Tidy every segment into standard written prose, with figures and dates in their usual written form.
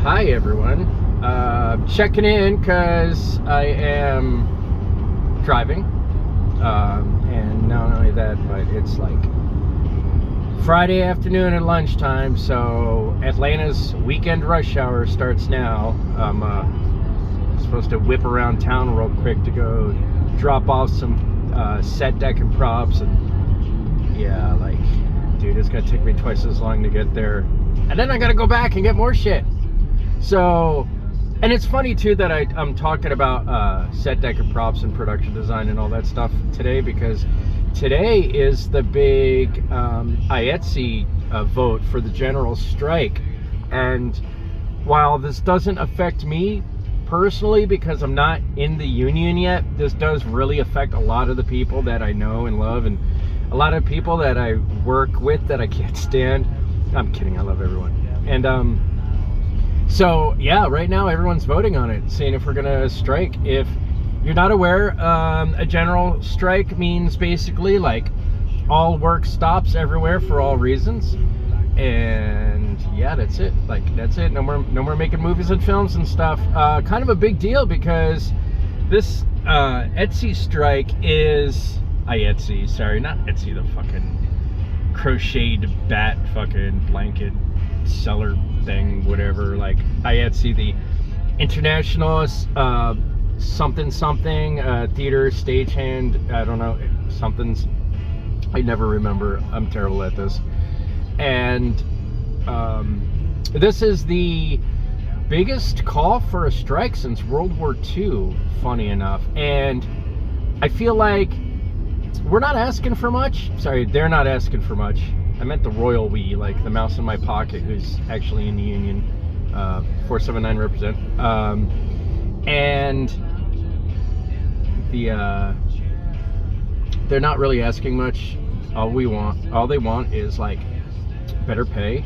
Hi everyone, checking in because I am driving, and not only that, but it's like Friday afternoon at lunchtime, so Atlanta's weekend rush hour starts now. I'm supposed to whip around town real quick to go drop off some set deck and props, and yeah, like, dude, it's gonna take me twice as long to get there, and then I gotta go back and get more shit. So, and it's funny too that I'm talking about set deck and props and production design and all that stuff today, because today is the big AETSE vote for the general strike. And while this doesn't affect me personally because I'm not in the union yet, this does really affect a lot of the people that I know and love, and a lot of people that I work with that I can't stand. I'm kidding, I love everyone. And so yeah, right now everyone's voting on it, seeing if we're gonna strike. If you're not aware, a general strike means basically like all work stops everywhere for all reasons, and yeah, that's it. Like, that's it. No more making movies and films and stuff. Kind of a big deal, because this AETSE strike is AETSE. Sorry, not Etsy, the fucking crocheted bat fucking blanket seller thing, whatever. Like AETSE, the International something theater stagehand, I don't know, something's, I never remember, I'm terrible at this. And this is the biggest call for a strike since World War II, funny enough. And I feel like we're not asking for much. Sorry, they're not asking for much. I meant the royal we, like the mouse in my pocket who's actually in the union. 479 represent. And they're not really asking much. All they want is like better pay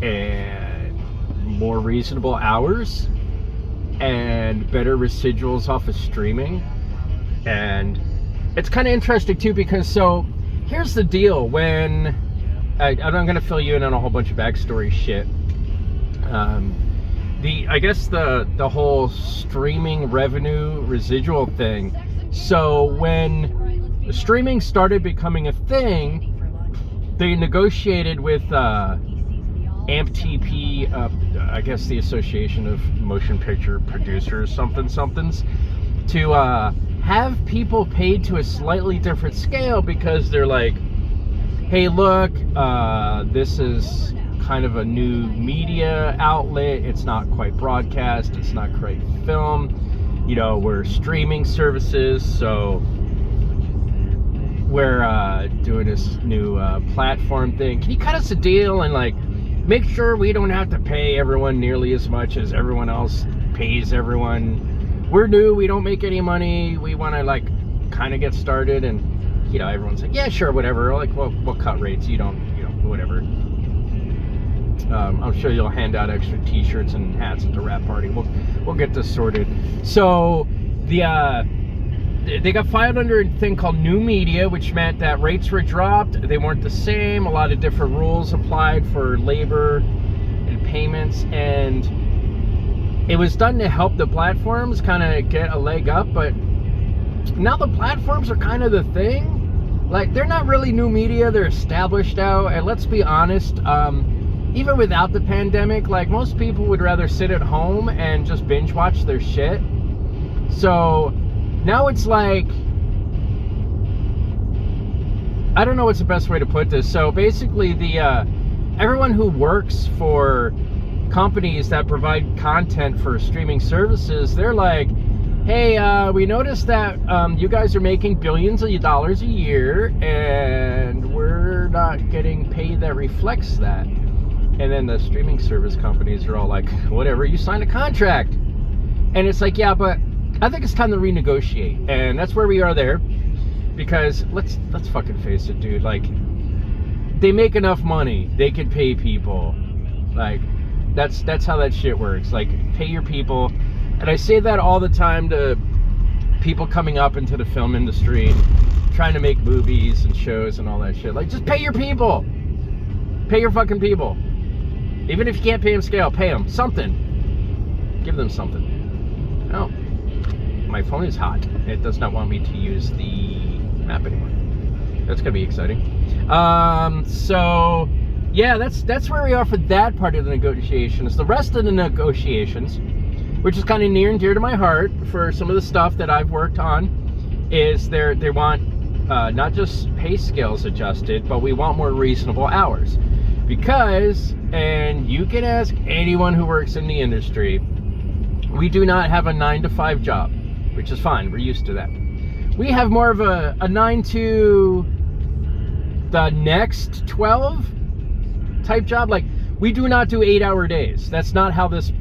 and more reasonable hours and better residuals off of streaming. And it's kind of interesting too, because so here's the deal. When I'm going to fill you in on a whole bunch of backstory shit. I guess the whole streaming revenue residual thing. So when streaming started becoming a thing, they negotiated with AMPTP, I guess the Association of Motion Picture Producers, somethings, to have people paid to a slightly different scale, because they're like, hey, look, this is kind of a new media outlet. It's not quite broadcast. It's not quite film. You know, we're streaming services, so we're doing this new platform thing. Can you cut us a deal and like make sure we don't have to pay everyone nearly as much as everyone else pays everyone? We're new. We don't make any money. We want to like kind of get started. And you know, everyone's like, yeah, sure, whatever. Like, well, we'll cut rates. You don't, you know, whatever. I'm sure you'll hand out extra T-shirts and hats at the wrap party. We'll get this sorted. So they got filed under a thing called new media, which meant that rates were dropped. They weren't the same. A lot of different rules applied for labor and payments, and it was done to help the platforms kind of get a leg up. But now the platforms are kind of the thing. Like, they're not really new media. They're established out. And let's be honest, even without the pandemic, like, most people would rather sit at home and just binge watch their shit. So now it's like, I don't know what's the best way to put this. So basically, everyone who works for companies that provide content for streaming services, they're like, hey, we noticed that you guys are making billions of dollars a year, and we're not getting paid that reflects that. And then the streaming service companies are all like, whatever, you signed a contract. And it's like, yeah, but I think it's time to renegotiate. And that's where we are there. Because let's fucking face it, dude. Like, they make enough money. They can pay people. Like, that's how that shit works. Like, pay your people. And I say that all the time to people coming up into the film industry, trying to make movies and shows and all that shit. Like, just pay your people. Pay your fucking people. Even if you can't pay them scale, pay them something. Give them something. Oh, my phone is hot. It does not want me to use the map anymore. That's gonna be exciting. So yeah, that's where we are for that part of the negotiations. The rest of the negotiations, which is kind of near and dear to my heart for some of the stuff that I've worked on, is they want not just pay scales adjusted, but we want more reasonable hours. Because, and you can ask anyone who works in the industry, we do not have a 9-to-5 job, which is fine. We're used to that. We have more of a 9 to the next 12 type job. Like, we do not do 8-hour days. That's not how this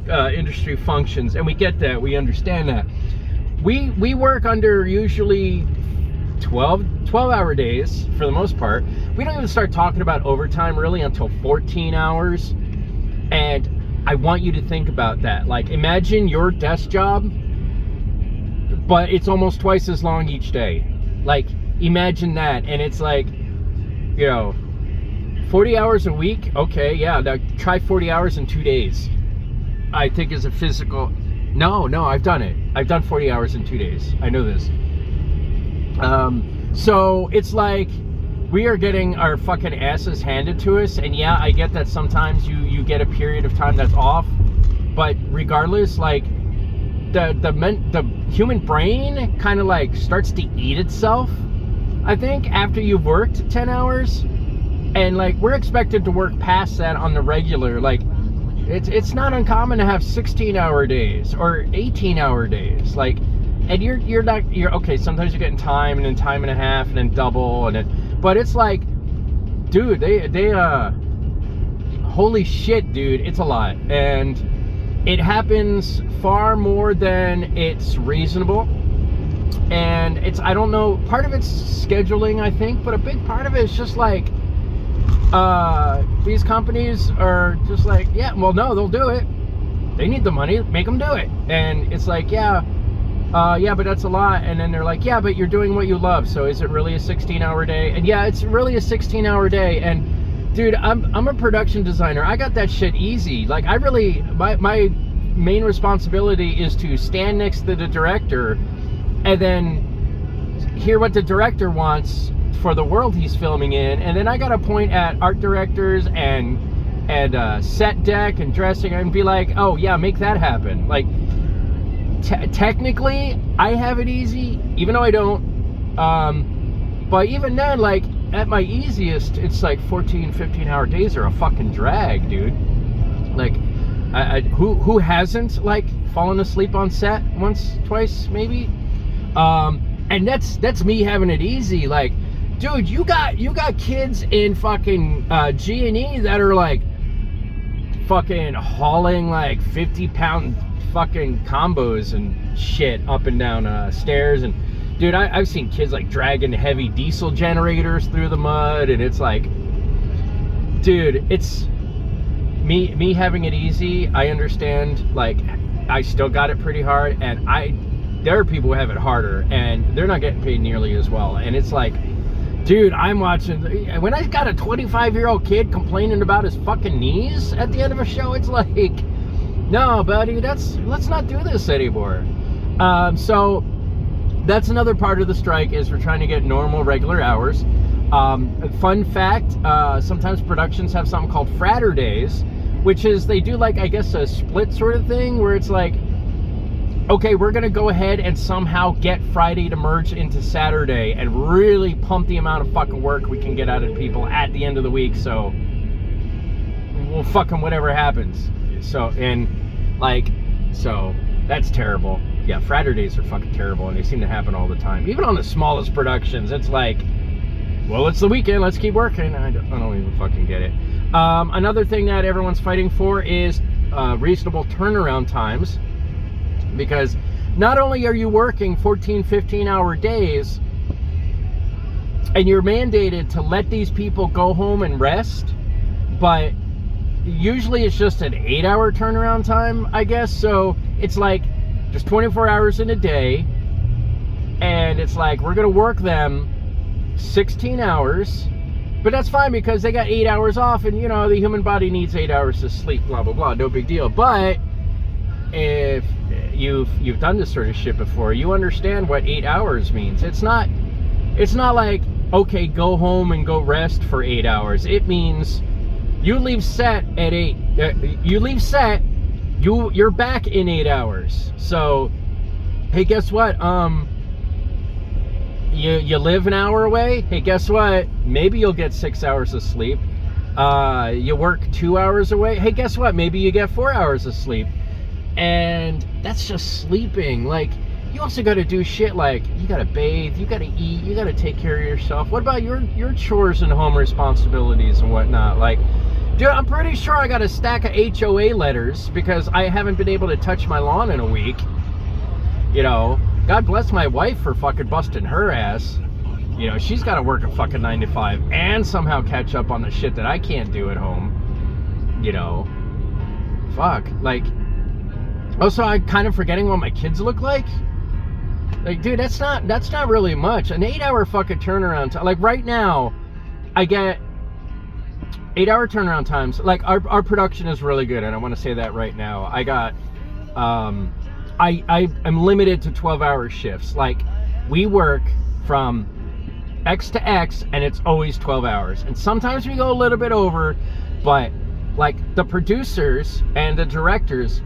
industry functions, and we get that. We understand that. We work under usually 12-hour days for the most part. We don't even start talking about overtime really until 14 hours. And I want you to think about that. Like, imagine your desk job, but it's almost twice as long each day. Like, imagine that. And it's like, 40 hours a week. Okay, yeah, now try 40 hours in 2 days. I think is a physical. No, I've done it. I've done 40 hours in 2 days. I know this. So it's like we are getting our fucking asses handed to us. And yeah, I get that sometimes you get a period of time that's off, but regardless, like the human brain kind of like starts to eat itself, I think, after you've worked 10 hours. And like, we're expected to work past that on the regular. Like, it's not uncommon to have 16-hour days or 18-hour days. Like, and you're okay, sometimes you're getting time and then time and a half and then double, and then, but it's like, dude, they holy shit, dude, it's a lot. And it happens far more than it's reasonable. And it's, I don't know, part of it's scheduling, I think, but a big part of it is just like, these companies are just like, yeah, well, no, they'll do it. They need the money, make them do it. And it's like, yeah, but that's a lot. And then they're like, yeah, but you're doing what you love, so is it really a 16-hour day? And yeah, it's really a 16-hour day. And dude, I'm a production designer. I got that shit easy. Like, I really, my main responsibility is to stand next to the director and then hear what the director wants for the world he's filming in. And then I got to point at art directors and set deck and dressing and be like, oh yeah, make that happen. Like, technically I have it easy, even though I don't. But even then, like, at my easiest, it's like 15-hour days are a fucking drag, dude. Like, who hasn't, like, fallen asleep on set once, twice, maybe? And that's me having it easy. Like, dude, you got kids in fucking G&E that are like fucking hauling like 50-pound fucking combos and shit up and down stairs. And dude, I've seen kids like dragging heavy diesel generators through the mud, and it's like, dude, it's me having it easy. I understand, like, I still got it pretty hard, and there are people who have it harder and they're not getting paid nearly as well. And it's like, dude, I'm watching, when I got a 25-year-old kid complaining about his fucking knees at the end of a show, it's like, no, buddy, let's not do this anymore. So that's another part of the strike, is we're trying to get normal, regular hours. Fun fact, sometimes productions have something called fratter days, which is they do, like, I guess a split sort of thing where it's like, okay, we're going to go ahead and somehow get Friday to merge into Saturday and really pump the amount of fucking work we can get out of people at the end of the week. So we'll fucking whatever happens. So, and like, so that's terrible. Yeah, Friday days are fucking terrible, and they seem to happen all the time. Even on the smallest productions, it's like, well, it's the weekend, let's keep working. I don't even fucking get it. Another thing that everyone's fighting for is reasonable turnaround times. Because not only are you working 14-15-hour days and you're mandated to let these people go home and rest, but usually it's just an 8-hour turnaround time, I guess. So it's like there's 24 hours in a day, and it's like we're gonna work them 16 hours, but that's fine because they got 8 hours off, and the human body needs 8 hours to sleep, blah blah blah, no big deal. But if you've done this sort of shit before, you understand what 8 hours means. It's not like, okay, go home and go rest for 8 hours. It means you leave set at 8. You leave set. You're back in 8 hours. So, hey, guess what? You live an hour away. Hey, guess what? Maybe you'll get 6 hours of sleep. You work 2 hours away. Hey, guess what? Maybe you get 4 hours of sleep. And that's just sleeping. Like, you also got to do shit like you got to bathe, you got to eat, you got to take care of yourself. What about your chores and home responsibilities and whatnot? Like, dude, I'm pretty sure I got a stack of HOA letters because I haven't been able to touch my lawn in a week. You know, God bless my wife for fucking busting her ass. You know, she's got to work a fucking 9 to 5 and somehow catch up on the shit that I can't do at home. You know, fuck. Like, also, I'm kind of forgetting what my kids look like. Like, dude, that's not really much. An 8-hour fucking turnaround time. Like, right now, I get 8-hour turnaround times. Like, our production is really good, and I want to say that right now. I got, I'm limited to 12-hour shifts. Like, we work from X to X, and it's always 12 hours. And sometimes we go a little bit over, but, like, the producers and the directors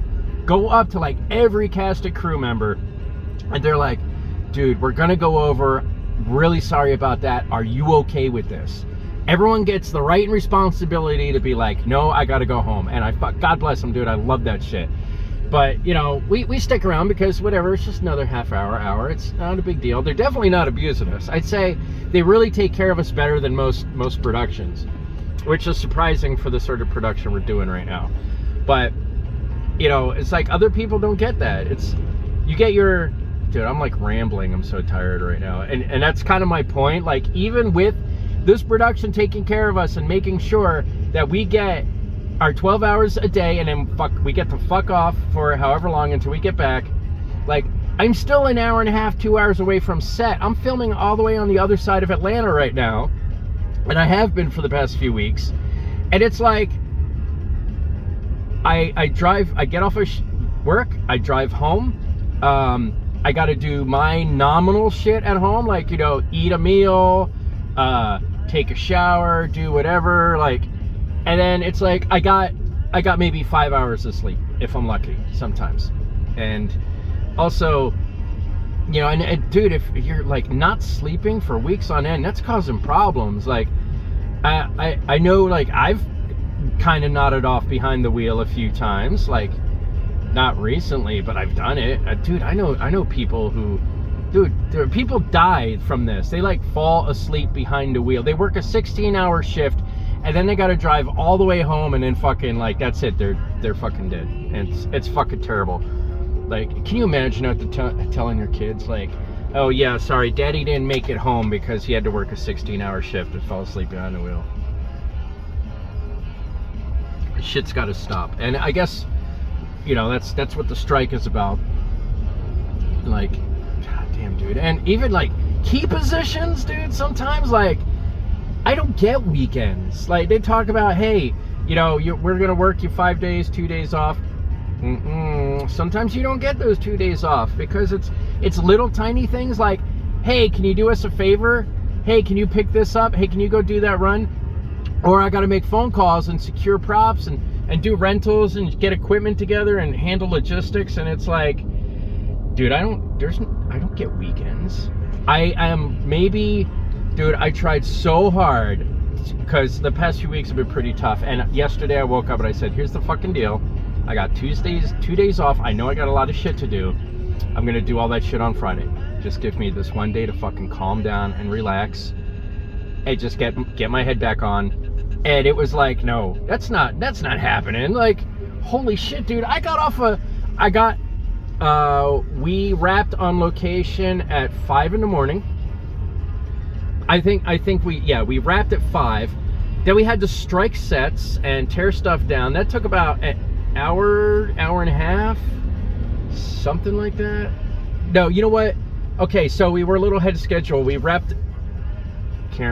go up to, like, every cast and crew member, and they're like, dude, we're gonna go over, really sorry about that, are you okay with this? Everyone gets the right and responsibility to be like, no, I gotta go home. And God bless them, dude, I love that shit. But, you know, we stick around because whatever, it's just another half hour. It's not a big deal. They're definitely not abusing us. I'd say they really take care of us better than most productions, which is surprising for the sort of production we're doing right now. But, you know, it's like other people don't get that. It's, you get your, dude, I'm like rambling. I'm so tired right now. And that's kind of my point. Like, even with this production taking care of us and making sure that we get our 12 hours a day and then we get to fuck off for however long until we get back. Like, I'm still an hour and a half, 2 hours away from set. I'm filming all the way on the other side of Atlanta right now. And I have been for the past few weeks. And it's like, I get off of work, I drive home. I got to do my nominal shit at home, like, you know, eat a meal, take a shower, do whatever, like, and then it's like I got maybe 5 hours of sleep if I'm lucky sometimes. And also, you know, and dude, if you're like not sleeping for weeks on end, that's causing problems. Like, I know, like, I've kind of nodded off behind the wheel a few times, like, not recently, but I've done it. Dude, I know people who, dude, people die from this. They like fall asleep behind the wheel. They work a 16-hour shift, and then they got to drive all the way home, and then fucking, like, that's it. They're fucking dead. And it's fucking terrible. Like, can you imagine telling your kids, like, oh yeah, sorry, daddy didn't make it home because he had to work a 16-hour shift and fell asleep behind the wheel. Shit's got to stop. And I guess, you know, that's what the strike is about. Like, god damn, dude. And even like key positions, dude, sometimes, like, I don't get weekends. Like, they talk about, hey, you know, we're gonna work you 5 days, 2 days off. Sometimes you don't get those 2 days off because it's little tiny things like, hey, can you do us a favor? Hey, can you pick this up? Hey, can you go do that run? Or I got to make phone calls and secure props and do rentals and get equipment together and handle logistics. And it's like, dude, I don't get weekends. I am maybe, dude, I tried so hard because the past few weeks have been pretty tough. And yesterday I woke up and I said, here's the fucking deal. I got 2 days off. I know I got a lot of shit to do. I'm going to do all that shit on Friday. Just give me this one day to fucking calm down and relax and just get my head back on. And it was like, no, that's not happening. Like, holy shit, dude. We wrapped on location at 5 in the morning. I think we wrapped at 5. Then we had to strike sets and tear stuff down. That took about an hour and a half, something like that. No, you know what? Okay, so we were a little ahead of schedule. We wrapped